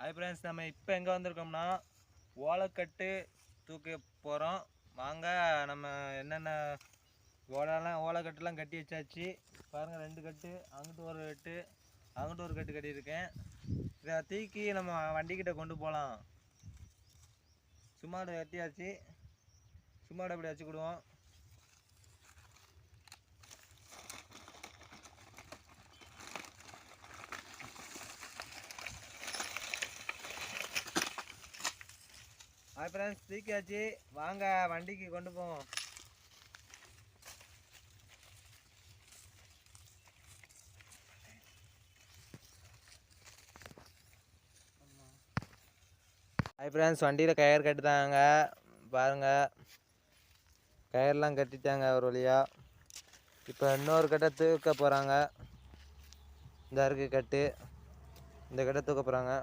Hi friends, நம்ம இப்போ எங்கே வந்திருக்கோம்னா ஓலைக்கட்டு தூக்க போகிறோம். வாங்க, நம்ம என்னென்ன ஓலைக்கட்டுலாம் கட்டி வச்சாச்சு. பாருங்கள், 2 கட்டு, அங்கிட்டு ஒரு கட்டு, அங்கிட்டு ஒரு கட்டு கட்டியிருக்கேன். இதை தூக்கி நம்ம வண்டிக்கிட்ட கொண்டு போகலாம். சும்மாடு கட்டியாச்சு, சும்மாடு அப்படி வச்சுக்கிடுவோம். Hi friends, தூக்கியாச்சு. வாங்க வண்டிக்கு கொண்டு போவோம். ஹாய் ஃப்ரெண்ட்ஸ், வண்டியில் கயிறு கட்டுதாங்க. பாருங்கள், கயிறுலாம் கட்டிட்டாங்க ஒரு வழியாக. இப்போ இன்னொரு கட்டை தூக்க போகிறாங்க. இந்த அருக்கு கட்டு, இந்த கட்டை தூக்க போகிறாங்க.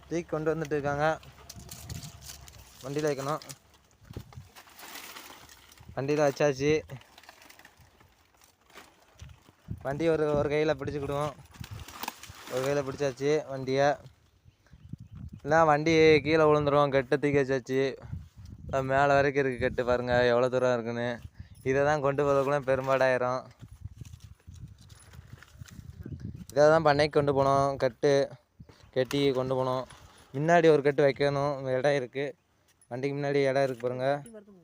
தூக்கி கொண்டு வந்துட்டு இருக்காங்க. வண்டியில் வைக்கணும். வண்டியில் வச்சாச்சு. வண்டி ஒரு கையில் பிடிச்சிக்கிடுவோம். ஒரு கையில் பிடிச்சாச்சு வண்டியை. இல்லை வண்டி கீழே விழுந்துடும். கட்டை தூக்கி வச்சாச்சு. மேலே வரைக்கும் இருக்குது கட்டு. பாருங்கள் எவ்வளோ தூரம் இருக்குன்னு. இதை தான் கொண்டு போகிறதுக்குள்ள பெரும்பாடாயிரும். இதை தான் பண்ணைக்கு கொண்டு போகணும். கட்டி கொண்டு போகணும். முன்னாடி ஒரு கட்டு வைக்கணும். இடம் இருக்குது. வண்டிக்கு முன்னாடி இடம் இருக்குது பாருங்கள்.